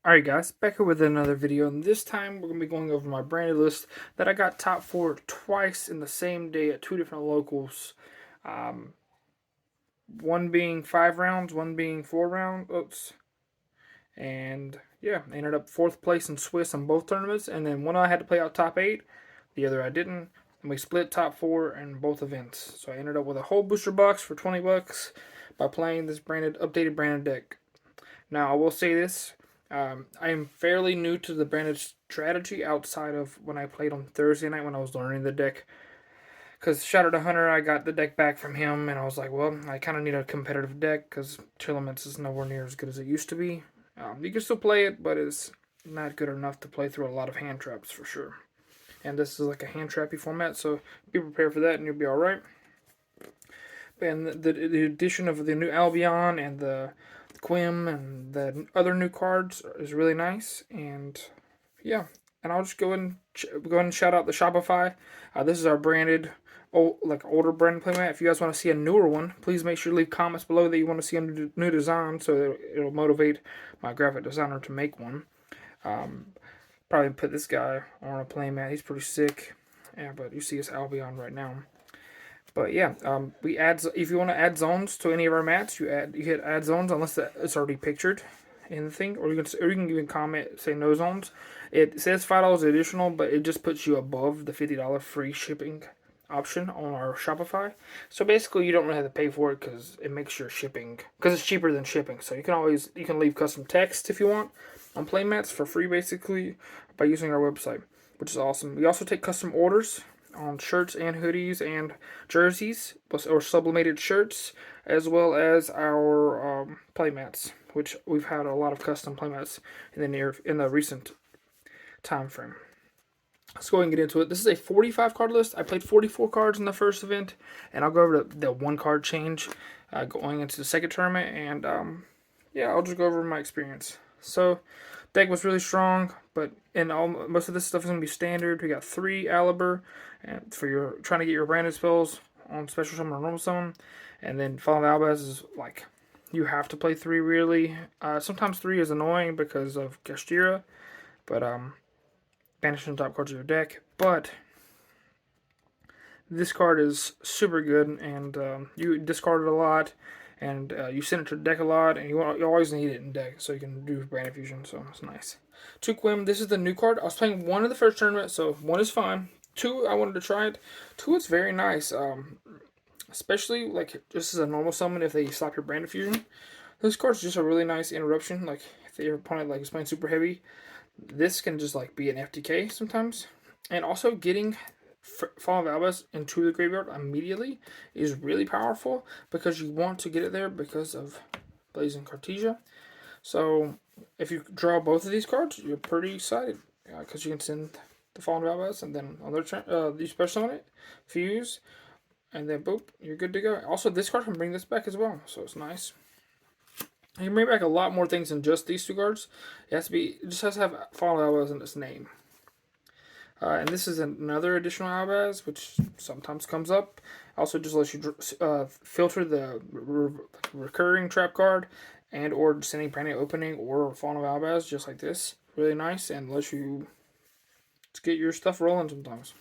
Alright guys, back here with another video, and this time we're going to be going over my branded list that I got top 4 twice in the same day at 2 different locals. Um, one being 5 rounds, one being 4 rounds. Oops. And yeah, I ended up 4th place in Swiss on both tournaments, and then one I had to play out top 8, the other I didn't. And we split top 4 in both events. So I ended up with a whole booster box for 20 bucks by playing this updated branded deck. Now, I will say this. I am fairly new to the branded strategy outside of when I played on Thursday night when I was learning the deck. Because Shadow the Hunter, I got the deck back from him, and I was like, well, I kind of need a competitive deck because Chilaments is nowhere near as good as it used to be. You can still play it, but it's not good enough to play through a lot of hand traps for sure. And this is like a hand trappy format, so be prepared for that and you'll be alright. And the addition of the new Albion and the Quim and the other new cards is really nice. And yeah, and I'll just go ahead and shout out the Shopify. This is our branded, older branded playmat. If you guys want to see a newer one, please make sure to leave comments below that you want to see a new design, so it'll motivate my graphic designer to make one. Probably put this guy on a playmat. He's pretty sick. Yeah, but you see his Albion right now. But yeah, we add if you want to add zones to any of our mats, you hit add zones unless it's already pictured in the thing, or you can even comment say no zones. It says $5 additional, but it just puts you above the $50 free shipping option on our Shopify. So basically, you don't really have to pay for it because it makes your shipping it's cheaper than shipping. So you can leave custom text if you want on playmats for free basically by using our website, which is awesome. We also take custom orders on shirts and hoodies and jerseys or sublimated shirts, as well as our playmats, which we've had a lot of custom playmats in the recent time frame. Let's go ahead and get into it. This is a 45 card list. I played 44 cards in the first event, and I'll go over the one card change going into the second tournament, and yeah, I'll just go over my experience. So, deck was really strong, but most of this stuff is going to be standard. We got 3 Aliber, and for your trying to get your branded spells on special summon or normal summon, and then Fallen Albaz is like you have to play 3 really. Sometimes 3 is annoying because of Gastira, but banishing the top cards of your deck. But this card is super good, and you discard it a lot, and you send it to the deck a lot, and you always need it in deck so you can do Brand Fusion, so it's nice. 2 Quim, this is the new card. I was playing 1 in the first tournament, so 1 is fine. 2, I wanted to try it. 2, it's very nice, especially like just as a normal summon if they slap your Brand Fusion. This card's just a really nice interruption, like if your opponent is playing super heavy, this can just like be an FTK sometimes. And also getting Fall of Albus into the graveyard immediately is really powerful because you want to get it there because of Blazing Cartesia. So if you draw both of these cards, you're pretty excited because you can send the Fallen Albus and then on their turn, you special on it, fuse, and then boop, you're good to go. Also, this card can bring this back as well, so it's nice. You can bring back a lot more things than just these 2 cards. It just has to have Fallen Albaz in its name. And this is another additional Albaz, which sometimes comes up. Also, just lets you filter the recurring trap card and or sending Brand New Opening or Fallen of Albaz, just like this. Really nice and lets you get your stuff rolling sometimes.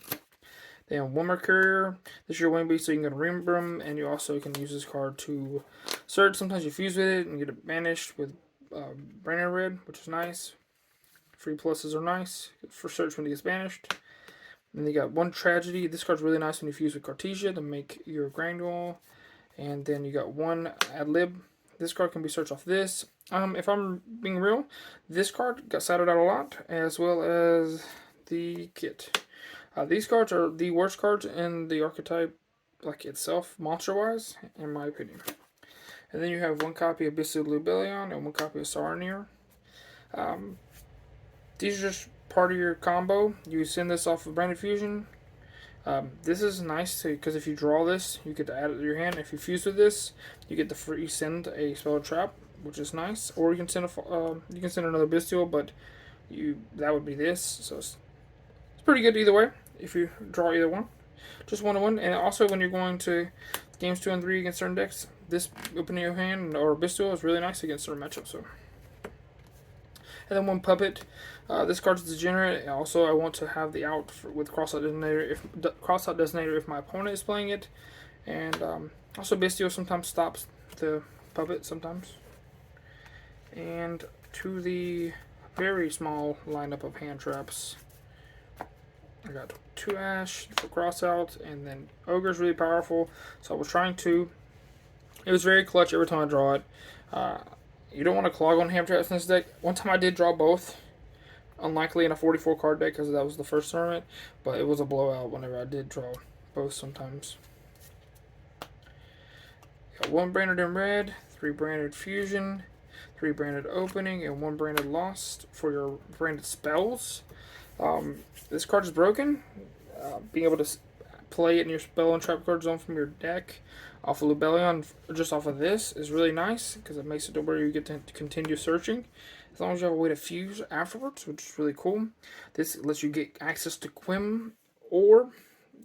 Then one more courier. This is your wing beast, so you can go to Rimbrum, and you also can use this card to search. Sometimes you fuse with it and get it banished with Branded Red, which is nice. Free pluses are nice for search when it gets banished. And then you got 1 Tragedy. This card's really nice when you fuse with Cartesia to make your Granule. And then you got 1 Ad Lib. This card can be searched off this. If I'm being real, this card got sided out a lot, as well as the kit. These cards are the worst cards in the archetype, like itself, monster-wise, in my opinion. And then you have 1 copy of Bisilu Lubellion and 1 copy of Saranir. These are just part of your combo. You send this off of Branded Fusion. This is nice because if you draw this, you get to add it to your hand. If you fuse with this, you get the free send a spell trap, which is nice. Or you can send another Bestial, but that would be this. So it's pretty good either way if you draw either one. Just 1-1. And also when you're going to games 2 and 3 against certain decks, this opening your hand or Bestial is really nice against certain matchups. So And then one puppet. This card's degenerate. Also, I want to have the out with crossout designator if my opponent is playing it. And also Despia sometimes stops the puppet sometimes. And to the very small lineup of hand traps, I got 2 Ash for crossout, and then Ogre's really powerful. So I was trying to. It was very clutch every time I draw it. You don't want to clog on hand traps in this deck. One time I did draw both. Unlikely in a 44 card deck because that was the first tournament, but it was a blowout whenever I did draw both sometimes. Got 1 branded in red, 3 branded fusion, 3 branded opening, and 1 branded lost for your branded spells. This card is broken. Being able to play it in your spell and trap card zone from your deck off of Lubellion, just off of this, is really nice because it makes it to where you get to continue searching as long as you have a way to fuse afterwards, which is really cool. This lets you get access to Quim, or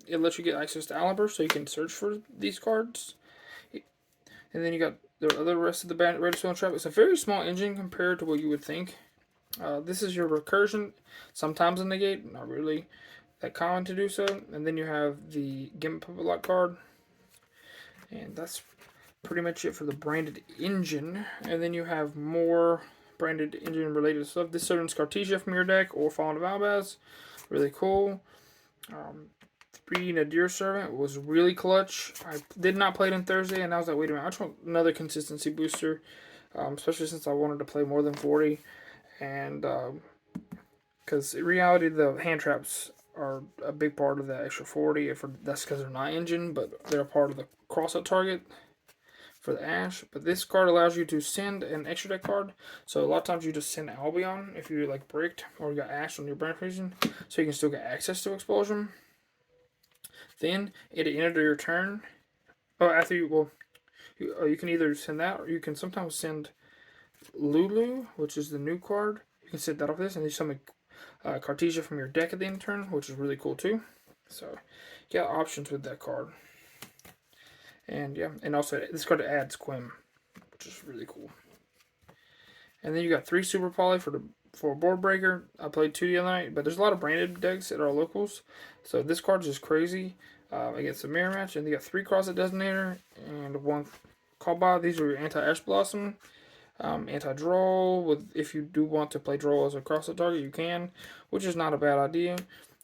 it lets you get access to Aliber, so you can search for these cards. And then you got the other rest of the red spell and trap. It's a very small engine compared to what you would think. This is your recursion, sometimes in the gate, not really that common to do so. And then you have the Gimp Puppet Lock card. And that's pretty much it for the branded engine. And then you have more branded engine related stuff. This summons Cartesia from your deck or Fallen of Albaz. Really cool. 3 Nadir Servant was really clutch. I did not play it on Thursday, and I was like, wait a minute, I just want another consistency booster, especially since I wanted to play more than 40. And because in reality, the hand traps are a big part of that extra 40. That's because they're not engine, but they're a part of the crossout target for the Ash. But this card allows you to send an extra deck card. So a lot of times you just send Albion if you like bricked or you got Ash on your brand fusion, so you can still get access to Explosion. Then at the end of your turn, after you can either send that or you can sometimes send Lulu, which is the new card. You can set that off this, and then you summon Cartesia from your deck at the end of the turn, which is really cool too. So you got options with that card. And yeah, and also this card adds Quim, which is really cool. And then you got 3 Super Poly for a board breaker. I played 2 the other night, but there's a lot of branded decks at our locals. So this card is just crazy against the mirror match. And you got 3 Crossout Designator and 1 Callbot. These are your anti-Ash Blossom, anti-Droll. If you do want to play Droll as a crossout target, you can, which is not a bad idea.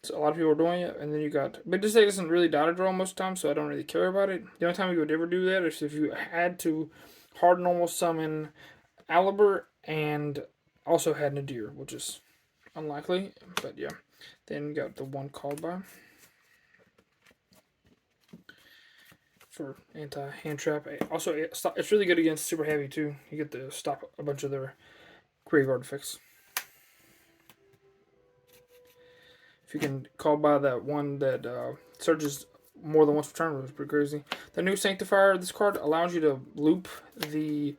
So a lot of people are doing it. And then you got, but this deck doesn't really die to Droll most of the time, so I don't really care about it. The only time you would ever do that is if you had to hard normal summon Aliber and also had Nadir, which is unlikely, but yeah. Then got the 1 called by for anti-hand trap. Also, it's really good against super heavy too. You get to stop a bunch of their graveyard effects. If you can call by that one that surges more than once per turn, which is pretty crazy. The new Sanctifier, this card allows you to loop the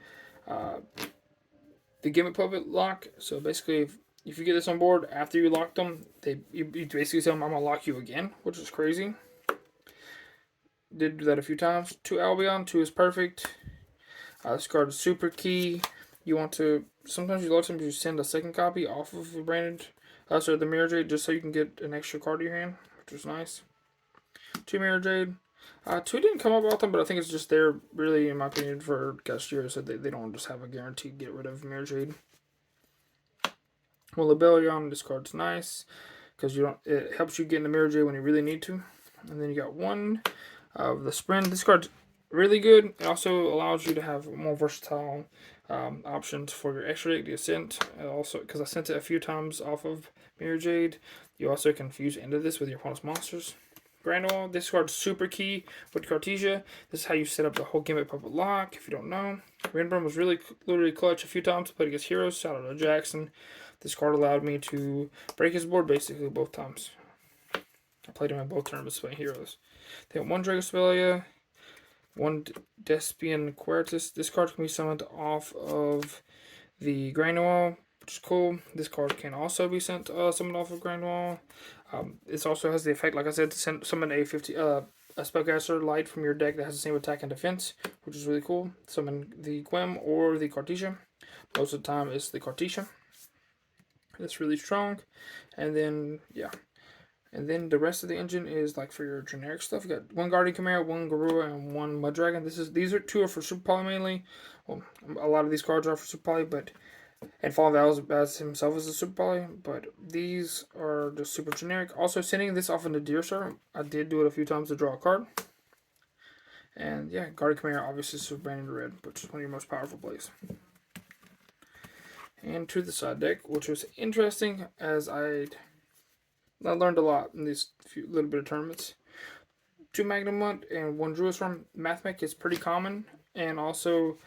Gimmick Puppet lock. So basically, if you get this on board after you lock them, you basically tell them, I'm going to lock you again, which is crazy. Did do that a few times. 2 Albion, 2 is perfect. This card is super key. You want to, sometimes you send a second copy off of the branded, the Mirror Jade, just so you can get an extra card to your hand, which is nice. 2 Mirror Jade. 2 didn't come up often, but I think it's just there, really, in my opinion, for Gastier, so they don't just have a guaranteed get rid of Mirror Jade. Well, Lebellion, this card's nice, because it helps you get in the Mirror Jade when you really need to. And then you got 1 of the Sprint. This card's really good. It also allows you to have more versatile options for your extra deck, the Ascent. Also, because I sent it a few times off of Mirror Jade, you also can fuse into this with your opponent's monsters. Granule, this card's super key with Cartesia. This is how you set up the whole Gimmick Puppet lock, if you don't know. Rainburn was literally clutch a few times. Played against Heroes. Shout out to Jackson. This card allowed me to break his board basically both times. I played him in both tournaments playing Heroes. Then 1 Dragospelia, 1 Despian Quertus. This card can be summoned off of the Granule, which is cool. This card can also be summoned off of Granule. This also has the effect, like I said, to summon a Spellcaster Light from your deck that has the same attack and defense, which is really cool. Summon the Quim or the Cartesia. Most of the time it's the Cartesia. It's really strong. And then, yeah. And then the rest of the engine is like for your generic stuff. You got one Guardian Chimera, one Garura, and one Mudragon. These are two are for Super Poly mainly. Well, a lot of these cards are for Super Poly, but and Fallen Vals as himself is a Super Poly, but these are just super generic. Also, sending this off into Deer Star, I did do it a few times to draw a card. And yeah, Guardian Chimera obviously is super branded red, which is one of your most powerful plays. And to the side deck, which was interesting as I learned a lot in these few little bit of tournaments. 2 Magnum Munt and 1 Druid Storm. Mathmech is pretty common, and also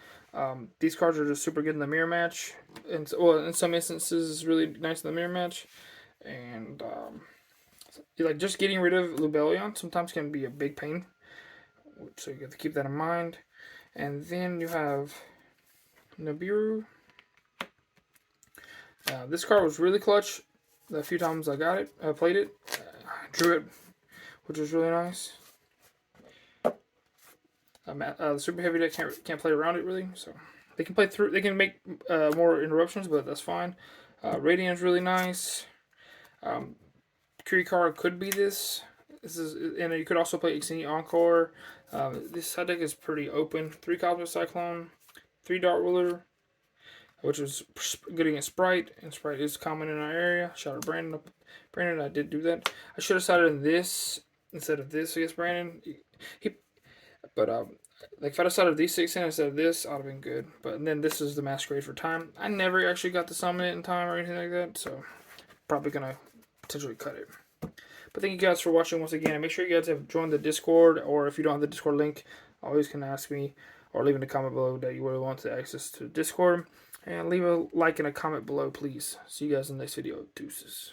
these cards are just super good in the mirror match. And well, in some instances, it's really nice in the mirror match. And like just getting rid of Lubellion sometimes can be a big pain, so you have to keep that in mind. And then you have Nibiru. This card was really clutch. The few times I got it, I played it, drew it, which was really nice. The super heavy deck can't play around it really, so they can play through. They can make more interruptions, but that's fine. Radiant's really nice. Curie card could be this. This is, and you could also play Extended Encore. This side deck is pretty open. 3 Cosmic Cyclone, 3 Dart Ruler, which was good against Sprite, and Sprite is common in our area. Shout out Brandon. Brandon, I did do that. I should have started in this instead of this against Brandon. But like if I'd have started these 6 in instead of this, I'd have been good. But then this is the Masquerade for time. I never actually got to summon it in time or anything like that, so probably gonna potentially cut it. But thank you guys for watching once again. And make sure you guys have joined the Discord, or if you don't have the Discord link, always can ask me or leave in the comment below that you really want to access to Discord. And leave a like and a comment below, please. See you guys in the next video. Deuces.